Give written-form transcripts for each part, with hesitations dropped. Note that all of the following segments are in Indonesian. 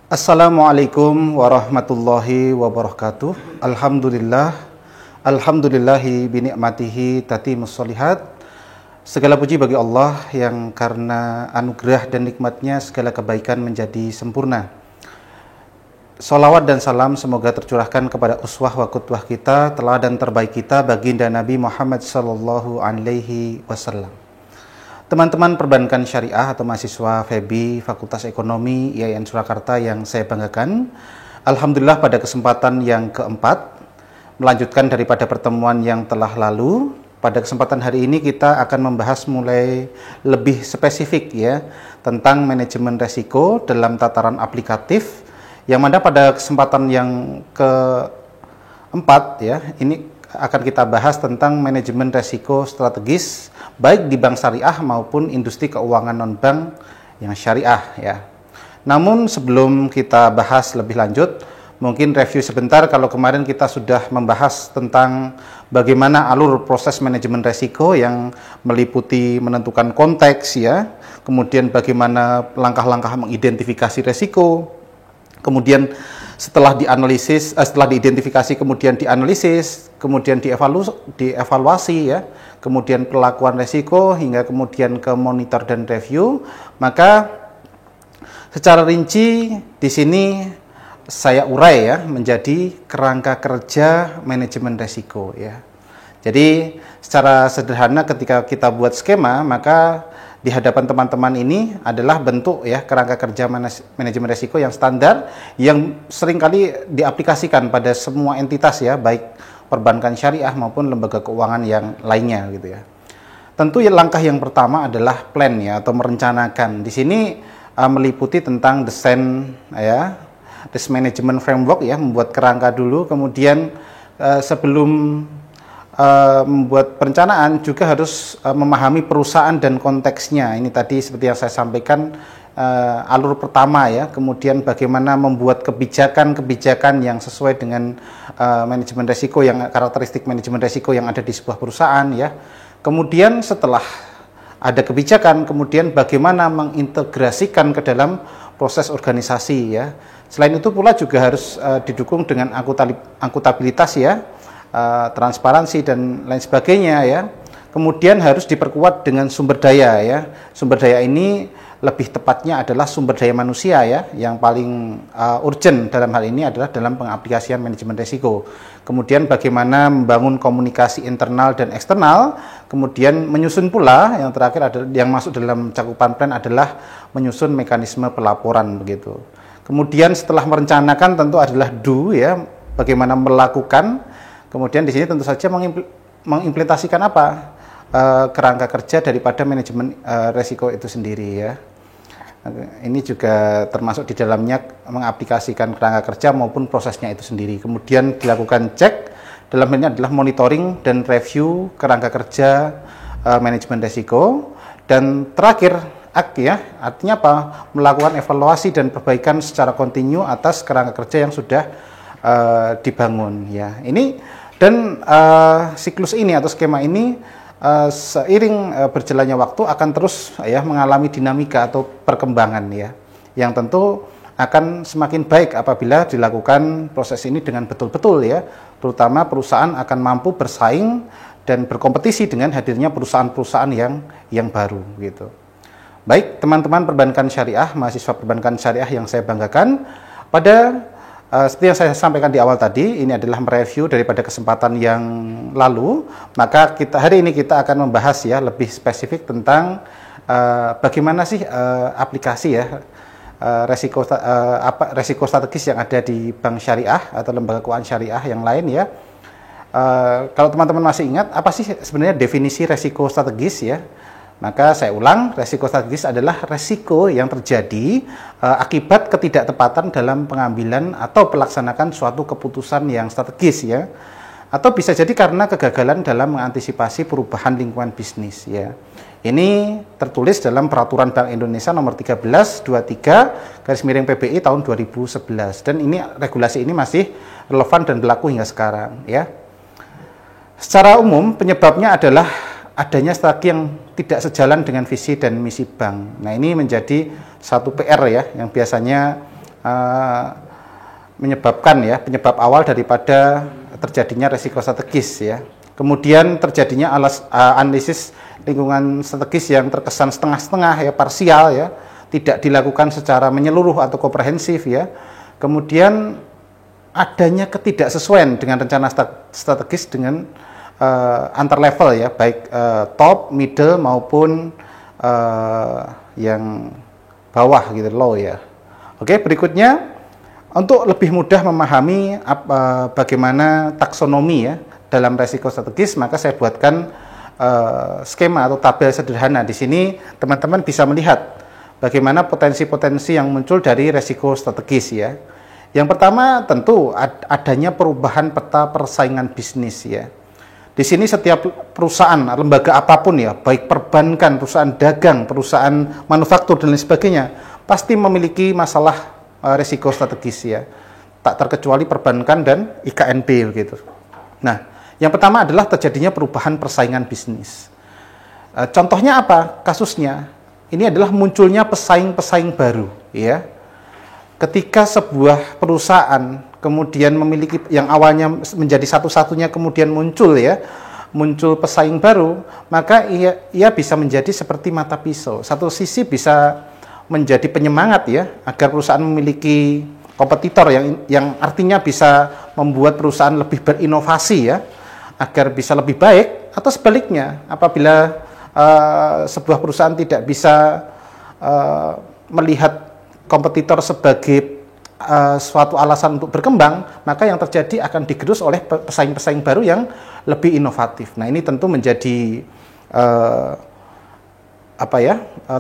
Assalamualaikum warahmatullahi wabarakatuh. Alhamdulillahi binikmatihi tatimus sholihat. Segala puji bagi Allah yang karena anugerah dan nikmatnya segala kebaikan menjadi sempurna. Salawat dan salam semoga tercurahkan kepada uswah wa qudwah kita, teladan terbaik kita, baginda Nabi Muhammad sallallahu alaihi wasallam. Teman-teman perbankan syariah atau mahasiswa FEBI Fakultas Ekonomi IAIN Surakarta yang saya banggakan, alhamdulillah pada kesempatan yang keempat, melanjutkan daripada pertemuan yang telah lalu, pada kesempatan hari ini kita akan membahas mulai lebih spesifik ya tentang manajemen resiko dalam tataran aplikatif, yang mana pada kesempatan yang keempat ya ini akan kita bahas tentang manajemen resiko strategis baik di bank syariah maupun industri keuangan non-bank yang syariah ya. Namun sebelum kita bahas lebih lanjut, mungkin review sebentar. Kalau kemarin kita sudah membahas tentang bagaimana alur proses manajemen resiko yang meliputi menentukan konteks ya, kemudian bagaimana langkah-langkah mengidentifikasi resiko, kemudian setelah diidentifikasi, kemudian dianalisis, kemudian dievaluasi ya, kemudian pelakuan resiko hingga kemudian ke monitor dan review. Maka secara rinci di sini saya urai ya menjadi kerangka kerja manajemen resiko ya. Jadi secara sederhana ketika kita buat skema, maka di hadapan teman-teman ini adalah bentuk ya kerangka kerja manajemen resiko yang standar yang seringkali diaplikasikan pada semua entitas ya, baik perbankan syariah maupun lembaga keuangan yang lainnya gitu ya. Tentu ya langkah yang pertama adalah plan ya atau merencanakan. Di sini meliputi tentang desain ya, risk management framework ya, membuat kerangka dulu, kemudian sebelum membuat perencanaan juga harus memahami perusahaan dan konteksnya. Ini tadi seperti yang saya sampaikan, alur pertama ya, kemudian bagaimana membuat kebijakan-kebijakan yang sesuai dengan manajemen resiko, yang karakteristik manajemen resiko yang ada di sebuah perusahaan ya. Kemudian setelah ada kebijakan, kemudian bagaimana mengintegrasikan ke dalam proses organisasi ya. Selain itu pula juga harus didukung dengan akuntabilitas ya, transparansi dan lain sebagainya ya. Kemudian harus diperkuat dengan sumber daya ya. Sumber daya ini lebih tepatnya adalah sumber daya manusia ya. Yang paling urgent dalam hal ini adalah dalam pengaplikasian manajemen risiko. Kemudian bagaimana membangun komunikasi internal dan eksternal. Kemudian menyusun pula yang terakhir adalah yang masuk dalam cakupan plan adalah menyusun mekanisme pelaporan begitu. Kemudian setelah merencanakan tentu adalah do ya, bagaimana melakukan. Kemudian di sini tentu saja mengimplementasikan apa kerangka kerja daripada manajemen resiko itu sendiri ya. Ini juga termasuk di dalamnya mengaplikasikan kerangka kerja maupun prosesnya itu sendiri. Kemudian dilakukan cek, dalam hal ini adalah monitoring dan review kerangka kerja manajemen resiko. Dan terakhir ya, artinya apa? Melakukan evaluasi dan perbaikan secara kontinu atas kerangka kerja yang sudah dibangun ya. Ini dan siklus ini atau skema ini seiring berjalannya waktu akan terus ya mengalami dinamika atau perkembangan ya, yang tentu akan semakin baik apabila dilakukan proses ini dengan betul-betul ya, terutama perusahaan akan mampu bersaing dan berkompetisi dengan hadirnya perusahaan-perusahaan yang baru gitu. Baik teman-teman perbankan syariah, mahasiswa perbankan syariah yang saya banggakan, pada seperti yang saya sampaikan di awal tadi, ini adalah mereview daripada kesempatan yang lalu. Maka hari ini kita akan membahas ya lebih spesifik tentang bagaimana sih aplikasi ya resiko strategis yang ada di bank syariah atau lembaga keuangan syariah yang lain ya. Kalau teman-teman masih ingat, apa sih sebenarnya definisi resiko strategis ya? Maka saya ulang, resiko strategis adalah resiko yang terjadi akibat ketidaktepatan dalam pengambilan atau pelaksanaan suatu keputusan yang strategis ya. atau bisa jadi karena kegagalan dalam mengantisipasi perubahan lingkungan bisnis ya. Ini tertulis dalam Peraturan Bank Indonesia nomor 1323/PBI tahun 2011 dan ini regulasi ini masih relevan dan berlaku hingga sekarang ya. Secara umum penyebabnya adalah adanya strategi yang tidak sejalan dengan visi dan misi bank. Nah, ini menjadi satu PR ya yang biasanya menyebabkan ya, penyebab awal daripada terjadinya resiko strategis ya. Kemudian terjadinya analisis lingkungan strategis yang terkesan setengah-setengah ya, parsial ya, tidak dilakukan secara menyeluruh atau komprehensif ya. Kemudian adanya ketidaksesuaian dengan rencana strategis dengan antar level ya, baik top, middle maupun yang bawah gitu, low ya. Oke, berikutnya untuk lebih mudah memahami bagaimana taksonomi ya dalam resiko strategis, maka saya buatkan skema atau tabel sederhana. Di sini teman-teman bisa melihat bagaimana potensi-potensi yang muncul dari resiko strategis ya. Yang pertama tentu adanya perubahan peta persaingan bisnis ya. Di sini setiap perusahaan, lembaga apapun ya, baik perbankan, perusahaan dagang, perusahaan manufaktur dan lain sebagainya, pasti memiliki masalah resiko strategis ya. Tak terkecuali perbankan dan IKNB begitu. Nah, yang pertama adalah terjadinya perubahan persaingan bisnis. Contohnya apa? Kasusnya ini adalah munculnya pesaing-pesaing baru ya. Ketika sebuah perusahaan kemudian memiliki yang awalnya menjadi satu-satunya kemudian muncul pesaing baru, maka ia bisa menjadi seperti mata pisau. Satu sisi bisa menjadi penyemangat ya agar perusahaan memiliki kompetitor yang artinya bisa membuat perusahaan lebih berinovasi ya agar bisa lebih baik, atau sebaliknya apabila sebuah perusahaan tidak bisa melihat kompetitor sebagai suatu alasan untuk berkembang, maka yang terjadi akan digerus oleh pesaing-pesaing baru yang lebih inovatif. Nah, ini tentu menjadi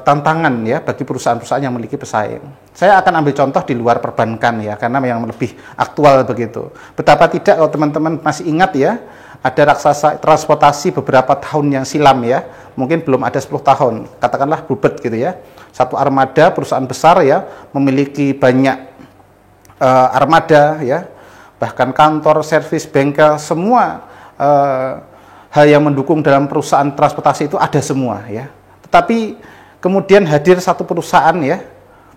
tantangan ya bagi perusahaan-perusahaan yang memiliki pesaing. Saya akan ambil contoh di luar perbankan ya, karena yang lebih aktual begitu. Betapa tidak kalau teman-teman masih ingat ya, ada raksasa transportasi beberapa tahun yang silam ya, mungkin belum ada 10 tahun, katakanlah Bluebird gitu ya. Satu armada perusahaan besar ya, memiliki banyak armada ya, bahkan kantor, servis, bengkel, semua hal yang mendukung dalam perusahaan transportasi itu ada semua ya. Tetapi kemudian hadir satu perusahaan ya,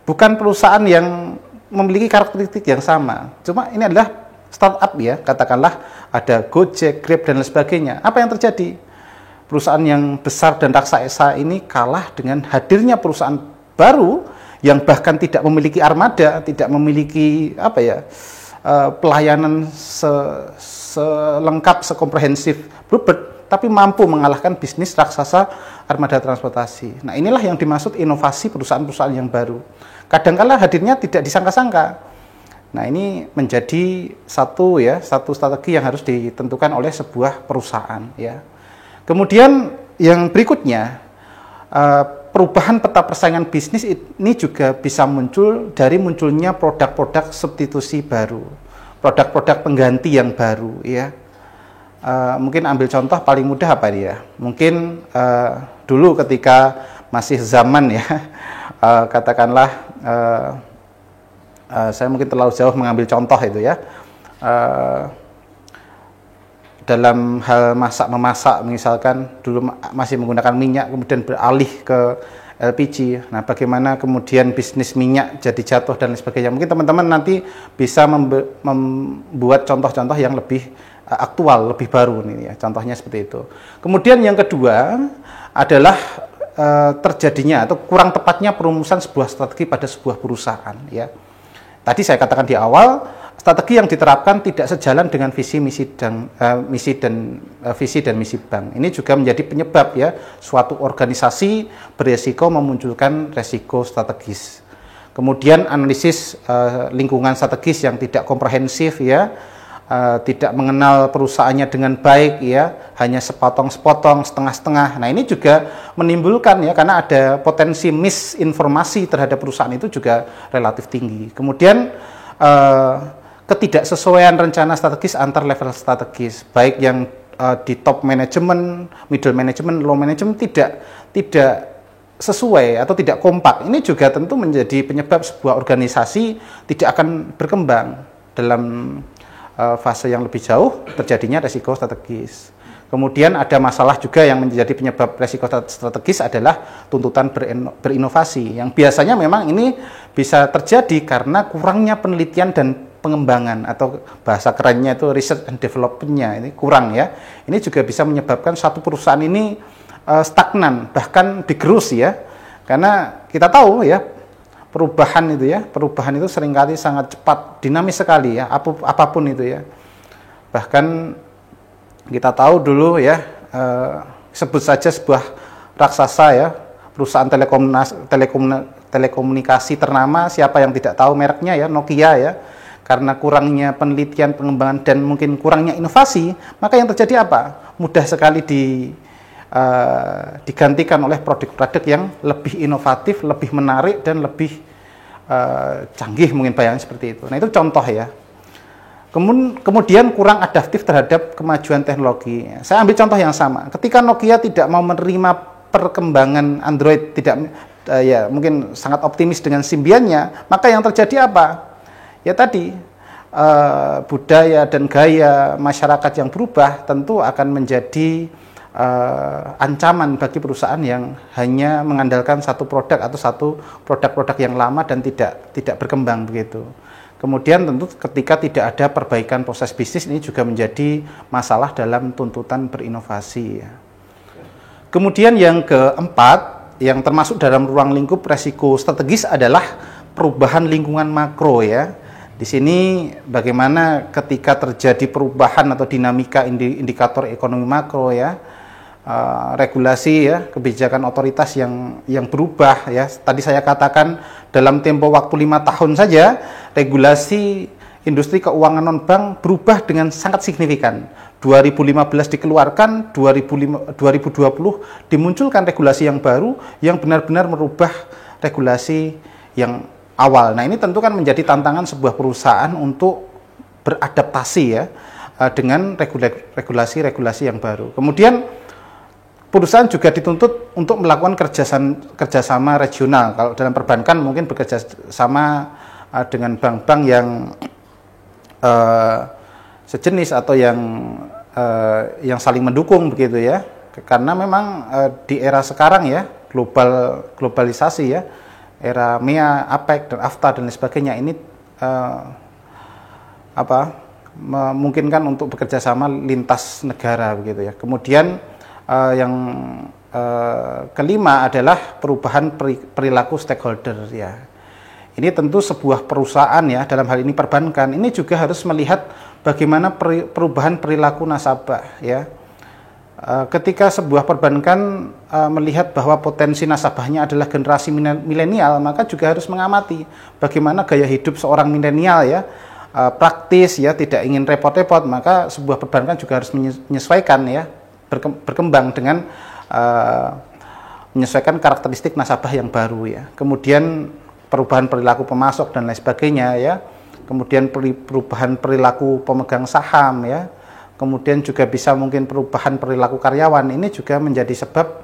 bukan perusahaan yang memiliki karakteristik yang sama, cuma ini adalah startup ya, katakanlah ada Gojek, Grab dan lain sebagainya. Apa yang terjadi? Perusahaan yang besar dan raksasa ini kalah dengan hadirnya perusahaan baru yang bahkan tidak memiliki armada, tidak memiliki pelayanan selengkap, sekomprehensif Bluebird, tapi mampu mengalahkan bisnis raksasa armada transportasi. Nah, inilah yang dimaksud inovasi perusahaan-perusahaan yang baru. Kadangkala hadirnya tidak disangka-sangka. Nah, ini menjadi satu strategi yang harus ditentukan oleh sebuah perusahaan ya. Kemudian yang berikutnya, perubahan peta persaingan bisnis ini juga bisa muncul dari munculnya produk-produk substitusi baru, produk-produk pengganti yang baru ya. Mungkin ambil contoh paling mudah apa dia? Mungkin dulu ketika masih zaman ya, katakanlah saya mungkin terlalu jauh mengambil contoh itu ya. Dalam hal masak-memasak misalkan dulu masih menggunakan minyak kemudian beralih ke LPG. Nah, bagaimana kemudian bisnis minyak jadi jatuh dan lain sebagainya. Mungkin teman-teman nanti bisa membuat contoh-contoh yang lebih aktual, lebih baru nih ya. Contohnya seperti itu. Kemudian yang kedua adalah terjadinya atau kurang tepatnya perumusan sebuah strategi pada sebuah perusahaan ya. Tadi saya katakan di awal, strategi yang diterapkan tidak sejalan dengan visi misi dan misi bank. Ini juga menjadi penyebab ya suatu organisasi beresiko memunculkan resiko strategis. Kemudian analisis lingkungan strategis yang tidak komprehensif ya, tidak mengenal perusahaannya dengan baik ya, hanya sepotong-sepotong, setengah-setengah. Nah, ini juga menimbulkan ya, karena ada potensi misinformasi terhadap perusahaan itu juga relatif tinggi. Kemudian ketidaksesuaian rencana strategis antar level strategis, baik yang di top manajemen, middle management, low management tidak sesuai atau tidak kompak. Ini juga tentu menjadi penyebab sebuah organisasi tidak akan berkembang dalam fase yang lebih jauh, terjadinya resiko strategis. Kemudian ada masalah juga yang menjadi penyebab resiko strategis adalah tuntutan berinovasi, yang biasanya memang ini bisa terjadi karena kurangnya penelitian dan pengembangan, atau bahasa kerennya itu research and development-nya ini kurang ya. Ini juga bisa menyebabkan satu perusahaan ini stagnan, bahkan digerus ya. Karena kita tahu ya, perubahan itu seringkali sangat cepat, dinamis sekali ya, apapun itu ya. Bahkan kita tahu dulu ya, sebut saja sebuah raksasa ya, perusahaan telekomunikasi ternama, siapa yang tidak tahu mereknya ya, Nokia ya. Karena kurangnya penelitian, pengembangan, dan mungkin kurangnya inovasi, maka yang terjadi apa? Mudah sekali digantikan oleh produk-produk yang lebih inovatif, lebih menarik, dan lebih canggih, mungkin bayangin seperti itu. Nah, itu contoh ya. Kemudian kurang adaptif terhadap kemajuan teknologi. Saya ambil contoh yang sama. Ketika Nokia tidak mau menerima perkembangan Android, ya mungkin sangat optimis dengan Symbian-nya, maka yang terjadi apa? Ya tadi, budaya dan gaya masyarakat yang berubah tentu akan menjadi ancaman bagi perusahaan yang hanya mengandalkan satu produk atau satu produk-produk yang lama dan tidak berkembang begitu. Kemudian tentu ketika tidak ada perbaikan proses bisnis, ini juga menjadi masalah dalam tuntutan berinovasi. Kemudian yang keempat, yang termasuk dalam ruang lingkup resiko strategis adalah perubahan lingkungan makro ya. Di sini bagaimana ketika terjadi perubahan atau dinamika indikator ekonomi makro ya, regulasi ya, kebijakan otoritas yang berubah ya. Tadi saya katakan dalam tempo waktu 5 tahun saja regulasi industri keuangan non-bank berubah dengan sangat signifikan. 2015 dikeluarkan, 2020 dimunculkan regulasi yang baru yang benar-benar merubah regulasi yang awal. Nah, ini tentu kan menjadi tantangan sebuah perusahaan untuk beradaptasi ya dengan regulasi-regulasi yang baru. Kemudian perusahaan juga dituntut untuk melakukan kerjasama regional. Kalau dalam perbankan mungkin bekerja sama dengan bank-bank yang sejenis atau yang saling mendukung begitu ya. Karena memang di era sekarang ya, globalisasi ya, era MEA, APEC, dan AFTA dan lain sebagainya ini memungkinkan untuk bekerja sama lintas negara begitu ya. Kemudian yang kelima adalah perubahan perilaku stakeholder ya. Ini tentu sebuah perusahaan ya, dalam hal ini perbankan, ini juga harus melihat bagaimana perubahan perilaku nasabah ya. Ketika sebuah perbankan melihat bahwa potensi nasabahnya adalah generasi milenial, maka juga harus mengamati bagaimana gaya hidup seorang milenial ya, praktis ya, tidak ingin repot-repot, maka sebuah perbankan juga harus menyesuaikan ya, berkembang dengan menyesuaikan karakteristik nasabah yang baru ya. Kemudian perubahan perilaku pemasok dan lain sebagainya ya. Kemudian perubahan perilaku pemegang saham ya. Kemudian juga bisa mungkin perubahan perilaku karyawan, ini juga menjadi sebab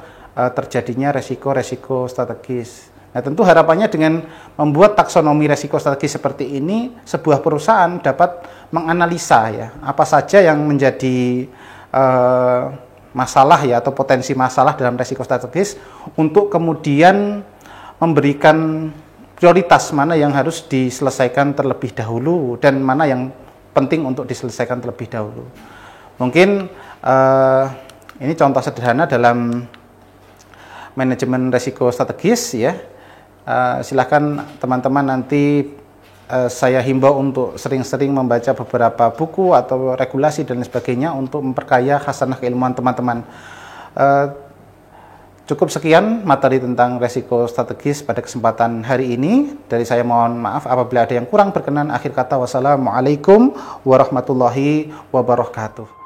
terjadinya resiko-resiko strategis. Nah, tentu harapannya dengan membuat taksonomi resiko strategis seperti ini, sebuah perusahaan dapat menganalisa ya, apa saja yang menjadi masalah ya, atau potensi masalah dalam resiko strategis, untuk kemudian memberikan prioritas mana yang harus diselesaikan terlebih dahulu dan mana yang penting untuk diselesaikan terlebih dahulu. Mungkin ini contoh sederhana dalam manajemen resiko strategis ya. Silakan teman-teman nanti saya himbau untuk sering-sering membaca beberapa buku atau regulasi dan sebagainya untuk memperkaya khasanah keilmuan teman-teman. Cukup sekian materi tentang resiko strategis pada kesempatan hari ini. Dari saya mohon maaf apabila ada yang kurang berkenan. Akhir kata, wassalamualaikum warahmatullahi wabarakatuh.